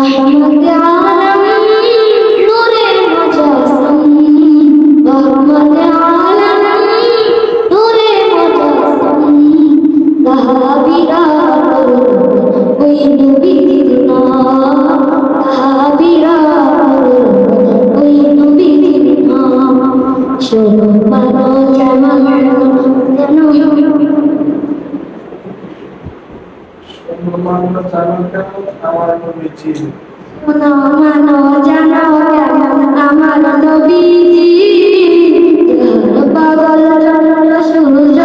রহমতে আলম নূরে মুজাসসাম রহমতে আলম নূরে মুজাসসাম সাহাবীরা ওই নবীর নাম সাহাবীরা ওই নবীর নাম শোনো মানো জানো মানো জানো কেমন আমার নবীজি পাগল চন্দ্র সূর্য